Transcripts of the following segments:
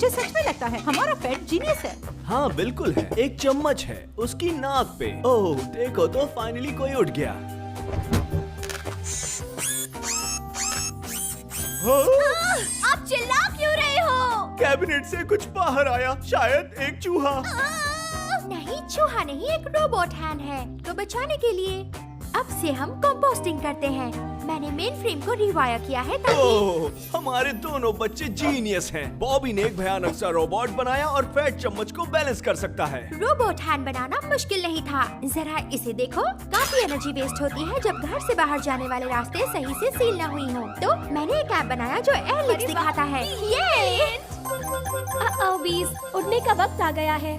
मुझे सच में लगता है हमारा पेट जीनियस है। हाँ बिल्कुल है। एक चम्मच है उसकी नाक पे। ओह देखो तो फाइनली कोई उठ गया। आप चिल्ला क्यों रहे हो? कैबिनेट से कुछ बाहर आया, शायद एक चूहा। नहीं, चूहा नहीं, एक रोबोट हैंड है। तो बचाने के लिए अब से हम कंपोस्टिंग करते हैं। मैंने मेन फ्रेम को रिवायर किया है ताकि ओह, हमारे दोनों बच्चे जीनियस हैं। बॉबी ने एक भयानक सा रोबोट बनाया और फैट चम्मच को बैलेंस कर सकता है। रोबोट हैंड बनाना मुश्किल नहीं था। जरा इसे देखो, काफी एनर्जी वेस्ट होती है जब घर से बाहर जाने वाले रास्ते सही से सील न हुई हो। तो मैंने एक ऐप बनाया जो एयरलिफ्ट दिखाता है। ये बीज, उड़ने का वक्त आ गया है।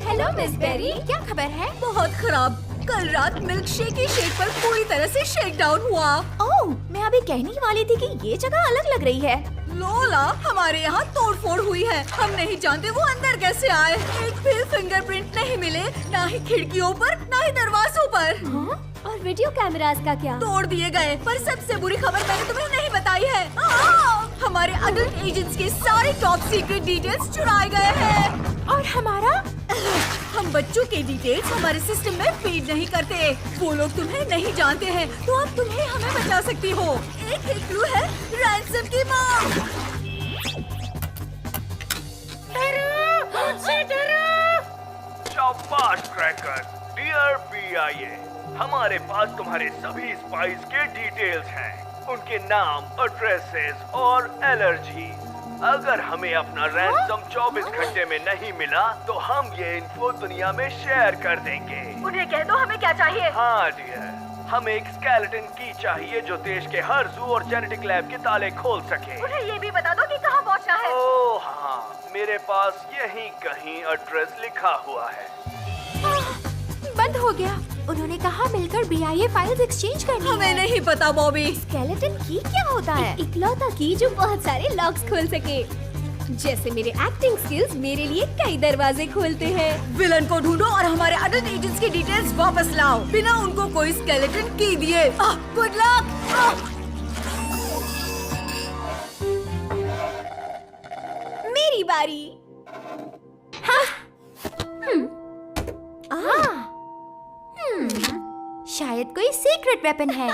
हेलो मिस बेरी, क्या खबर है? बहुत खराब। कल रात मिल्क शेक की शेक पर पूरी तरह से शेक डाउन हुआ। ओह, मैं अभी कहने वाली थी कि ये जगह अलग लग रही है। लोला, हमारे यहाँ तोड़फोड़ हुई है। हम नहीं जानते वो अंदर कैसे आए। एक भी फिंगरप्रिंट नहीं मिले, ना ही खिड़कियों पर, ना ही दरवाजों पर। और वीडियो कैमरास का क्या? तोड़ दिए गए। पर सबसे बुरी खबर मैंने तुम्हें नहीं बताई है। हमारे अडल्ट एजेंट्स के सारे टॉप सीक्रेट डिटेल्स चुराए गए हैं। और हमारा? हम बच्चों के डिटेल्स हमारे सिस्टम में फीड नहीं करते। वो लोग तुम्हें नहीं जानते हैं, तो अब तुम्हें हमें बचा सकती हो। एक क्लू है, रैंसम की मांग। शाबाश क्रैकर। डियर PIA, हमारे पास तुम्हारे सभी स्पाइस के डिटेल्स हैं, उनके नाम, एड्रेसेस और एलर्जी। अगर हमें अपना रैंसम 24 घंटे में नहीं मिला तो हम ये इन्फो दुनिया में शेयर कर देंगे। उन्हें कह दो हमें क्या चाहिए। हाँ डियर, हमें एक स्केलेटन की चाहिए जो देश के हर जू और जेनेटिक लैब के ताले खोल सके। उन्हें ये भी बता दो कि कहाँ पहुँचना है। ओह हाँ, मेरे पास यहीं कहीं एड्रेस लिखा हुआ है। बंद हो गया। उन्होंने कहा मिलकर BIA फाइल्स एक्सचेंज करनी हमें है। नहीं पता बॉबी। स्केलेटन की क्या होता है? इकलौता की जो बहुत सारे लॉक्स खोल सके। जैसे मेरे एक्टिंग स्किल्स मेरे लिए कई दरवाजे खोलते हैं। विलन को ढूंढो और हमारे अडल्ट एजेंट्स की डिटेल्स वापस लाओ बिना उनको कोई स्केलेटन की दिए। Good luck. मेरी बारी। शायद कोई सीक्रेट वेपन है।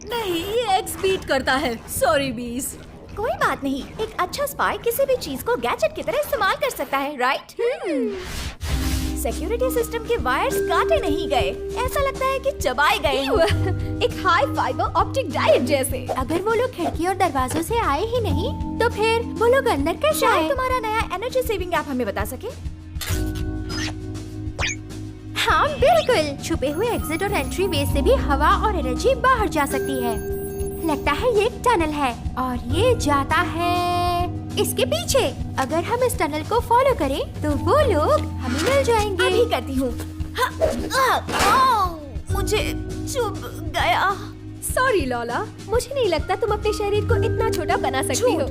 नहीं, ये एक्स बीट करता है। सॉरी बीस। कोई बात नहीं, एक अच्छा स्पाई किसी भी चीज को गैजेट की तरह इस्तेमाल कर सकता है, राइट? सिक्योरिटी सिस्टम के वायर्स काटे नहीं गए, ऐसा लगता है कि चबाए गए हों। एक हाई फाइबर ऑप्टिक डायोड जैसे। अगर वो लोग खिड़की और दरवाजों से आए ही नहीं, तो फिर वो लोग अंदर कैसे आए? तुम्हारा नया एनर्जी सेविंग ऐप हमें बता सके? हाँ बिल्कुल, छुपे हुए एग्जिट और एंट्री वे से भी हवा और एनर्जी बाहर जा सकती है। लगता है ये एक टनल है और ये जाता है इसके पीछे। अगर हम इस टनल को फॉलो करें तो वो लोग हमें मिल जाएंगे। अभी करती हूँ। मुझे चुभ गया। सॉरी लॉला, मुझे नहीं लगता तुम अपने शरीर को इतना छोटा बना सकती हो।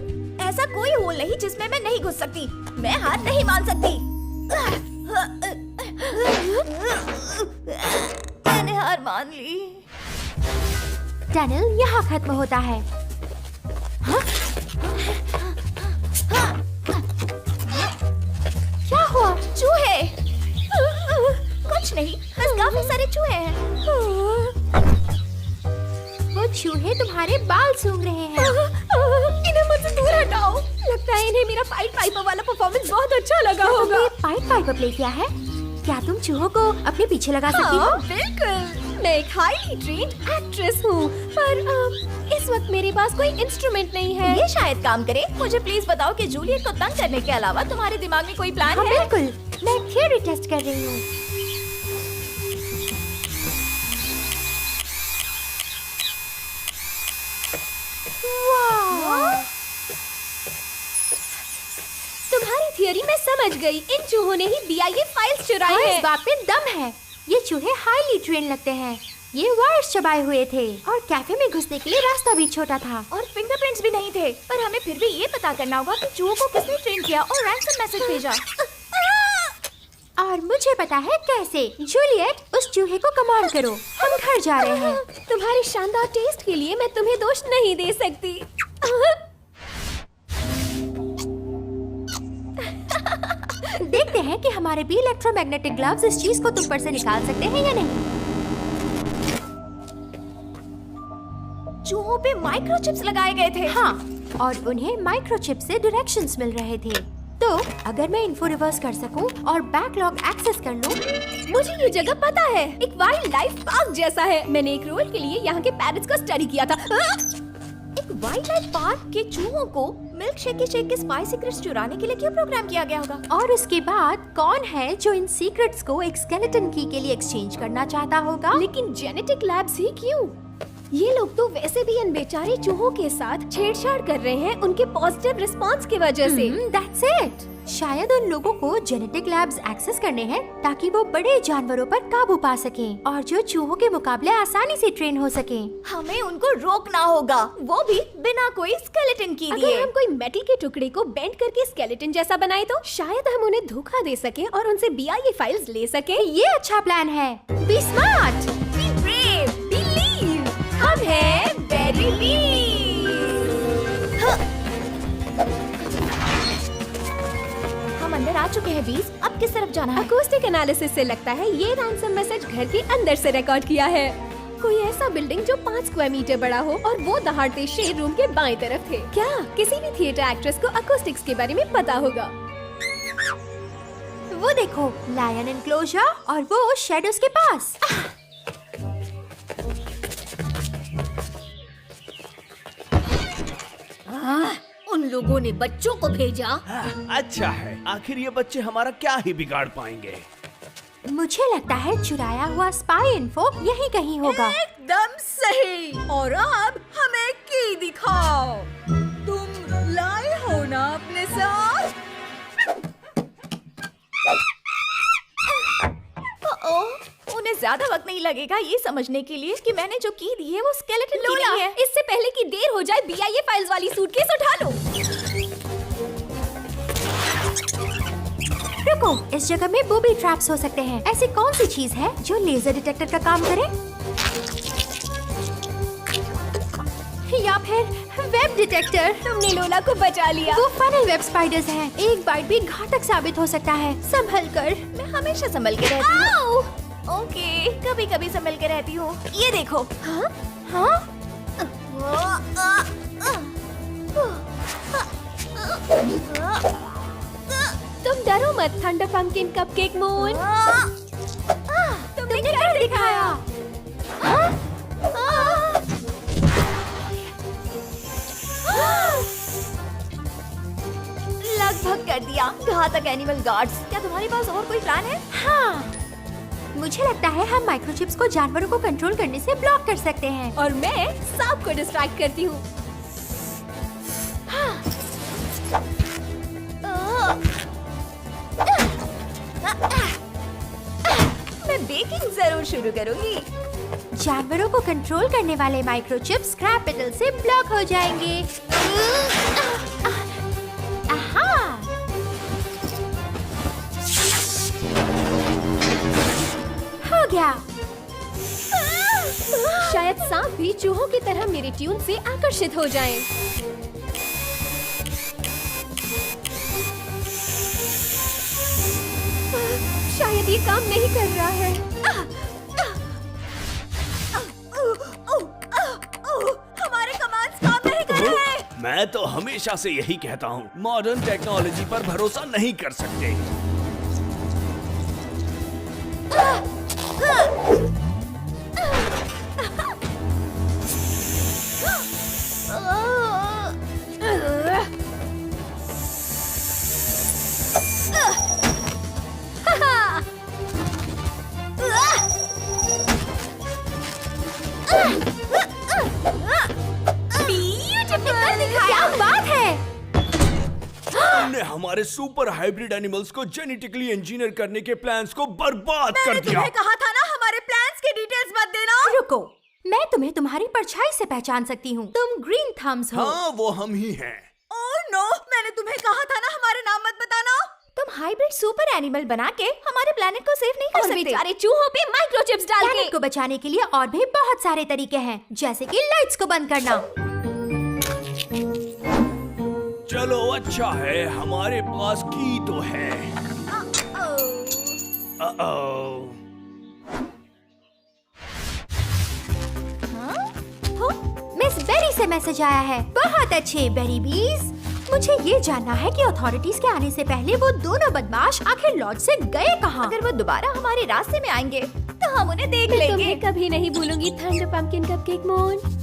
ऐसा कोई होल नहीं जिसमें मैं नहीं घुस सकती। मैं हार नहीं मान सकती। मैंने हार मान ली। टनल यहाँ खत्म होता है। क्या हुआ? चूहे? कुछ नहीं, बस काफी सारे चूहे हैं। वो चूहे तुम्हारे बाल सूंघ रहे हैं। इन्हें मुझसे दूर हटाओ। लगता है इन्हें मेरा पाइट पाइपर वाला परफॉर्मेंस बहुत अच्छा लगा होगा। तुमने पाइट पाइपर प्ले किया है? क्या तुम चूहों को अपने पीछे लगा सकती हो? बिल्कुल, मैं एक हाईली ट्रेन्ड एक्ट्रेस हूँ, पर इस वक्त मेरे पास कोई इंस्ट्रूमेंट नहीं है। ये शायद काम करे। मुझे प्लीज बताओ कि जूलियट को तंग करने के अलावा तुम्हारे दिमाग में कोई प्लान है? बिल्कुल, मैं थियरी टेस्ट कर रही हूँ। तुम्हारी थियरी मैं समझ गई। इन चूहों ने ही BIA फाइल्स चुराई हाँ, हैं। इस बात पे दम है। ये चूहे हाईली ट्रेन लगते हैं। ये वायर्स चबाए हुए थे और कैफे में घुसने के लिए रास्ता भी छोटा था और फिंगरप्रिंट्स भी नहीं थे। पर हमें फिर भी ये पता करना होगा कि चूहों को किसने ट्रेन किया और रैंसम मैसेज भेजा। और मुझे पता है कैसे। जूलियट, उस चूहे को कमांड करो। हम घर जा रहे हैं। तुम्हारे शानदार टेस्ट के लिए मैं तुम्हें दोष नहीं दे सकती। देखते हैं कि हमारे भी इलेक्ट्रोमैग्नेटिक ग्लव्स इस चीज को तुम पर से निकाल सकते हैं या नहीं। चूहों पे माइक्रोचिप्स लगाए गए थे। हाँ, और उन्हें माइक्रोचिप से डायरेक्शंस मिल रहे थे। तो अगर मैं इन्फो रिवर्स कर सकूं और बैकलॉग एक्सेस कर लूं, मुझे ये जगह पता है। एक वाइल्ड लाइफ पार्क जैसा है। मैंने एक रोल के लिए यहाँ के पैरेट्स का स्टडी किया था। एक वाइल्ड लाइफ पार्क के चूहों को मिल्क शेक के स्पाइस सीक्रेट्स चुराने के लिए क्यों प्रोग्राम किया गया होगा? और उसके बाद कौन है जो इन सीक्रेट्स को एक स्केलेटन की के लिए एक्सचेंज करना चाहता होगा? लेकिन जेनेटिक लैब्स ही क्यों? ये लोग तो वैसे भी इन बेचारे चूहों के साथ छेड़छाड़ कर रहे हैं उनके पॉजिटिव रिस्पांस की वजह से। That's it. शायद उन लोगों को जेनेटिक लैब्स एक्सेस करने हैं ताकि वो बड़े जानवरों पर काबू पा सकें और जो चूहों के मुकाबले आसानी से ट्रेन हो सकें। हमें उनको रोकना होगा, वो भी बिना कोई स्केलेटन के लिए। अगर हम कोई मेटल के टुकड़े को बेंड करके स्केलेटन जैसा बनाए तो शायद हम उन्हें धोखा दे सके और उनसे BIA फाइल्स ले सके। ये अच्छा प्लान है। Be smart. Be brave. Believe. हम हैं Berry Leaves। हम अंदर आ चुके हैं बीस। अब किस तरफ जाना है? अकॉस्टिक एनालिसिस से लगता है ये रैंसम मैसेज घर के अंदर से रिकॉर्ड किया है। कोई ऐसा बिल्डिंग जो 5 स्क्वायर मीटर बड़ा हो और वो दहाड़ते शेड रूम के बाएं तरफ थे। क्या किसी भी थिएटर एक्ट्रेस को अकॉस्टिक्स के बारे में पता होगा? वो देखो, लायन एनक्लोजर और वो शैडोज के पास। उन लोगों ने बच्चों को भेजा। अच्छा है, आखिर ये बच्चे हमारा क्या ही बिगाड़ पाएंगे। मुझे लगता है चुराया हुआ स्पाई इन्फो यहीं कहीं होगा। एकदम सही। और अब हमें की दिखाओ। तुम लाए हो ना अपने साथ? उन्हें ज्यादा वक्त नहीं लगेगा ये समझने के लिए कि मैंने जो की दी है वो स्केलेटन की नहीं है। इससे पहले कि देर हो जाए BIA फाइल्स वाली सूटकेस उठा लो। रुको, इस जगह में बूबी ट्रैप्स हो सकते हैं। ऐसी कौन सी चीज है जो लेजर डिटेक्टर का काम करे? या फिर वेब डिटेक्टर? तुमने लोला को बचा लिया। वो फनल वेब स्पाइडर्स हैं। एक बाइट भी घातक साबित हो सकता है। संभल कर। मैं हमेशा संभल के रहती हूँ। ओके, कभी कभी संभल के रहती हूँ। ये देखो। हाँ? हाँ? तुम डरो मत थंडर पंपकिन कपकेक मून। तुमने कर दिखाया। लगभग कर दिया। घातक एनिमल गार्ड्स। क्या तुम्हारे पास और कोई प्लान है? हाँ, मुझे लगता है हम माइक्रोचिप्स को जानवरों को कंट्रोल करने से ब्लॉक कर सकते हैं। और मैं सांप को डिस्ट्रैक्ट करती हूँ। मैं बेकिंग जरूर शुरू करूंगी। जानवरों को कंट्रोल करने वाले माइक्रोचिप स्क्रैप मेटल से ब्लॉक हो जाएंगे। हो गया। शायद सांप भी चूहों की तरह मेरे ट्यून से आकर्षित हो जाएं। शायद ये काम नहीं कर रहा है। हमारे कमांड्स काम नहीं कर रहे हैं। मैं तो हमेशा से यही कहता हूँ, मॉडर्न टेक्नोलॉजी पर भरोसा नहीं कर सकते। क्या बात है? हमने हमारे सुपर हाइब्रिड एनिमल्स को जेनेटिकली इंजीनियर करने के प्लान्स को बर्बाद कर दिया। मैंने कहा था ना हमारे प्लान्स के डिटेल्स मत देना। रुको, मैं तुम्हें तुम्हारी परछाई से पहचान सकती हूँ। तुम ग्रीन थम्स हो। हाँ, वो हम ही हैं। ओह नो, मैंने तुम्हें कहा था ना हमारे नाम मत बताना। तुम हाइब्रिड सुपर एनिमल बना के हमारे प्लेनेट को सेव नहीं कर और सकते। बेचारे चूहों पे माइक्रोचिप्स डाल के। प्लेनेट को बचाने के लिए और भी बहुत सारे तरीके हैं, जैसे कि लाइट्स को बंद करना। चलो अच्छा है, हमारे पास की तो है। मिस बेरी से मैसेज आया है। बहुत अच्छे बेरी बीज। मुझे ये जानना है कि अथॉरिटीज के आने से पहले वो दोनों बदमाश आखिर लॉज से गए कहाँ? अगर वो दोबारा हमारे रास्ते में आएंगे तो हम उन्हें देख लेंगे। तुम्हें कभी नहीं भूलूंगी थंडर पंपकिन कपकेक मून।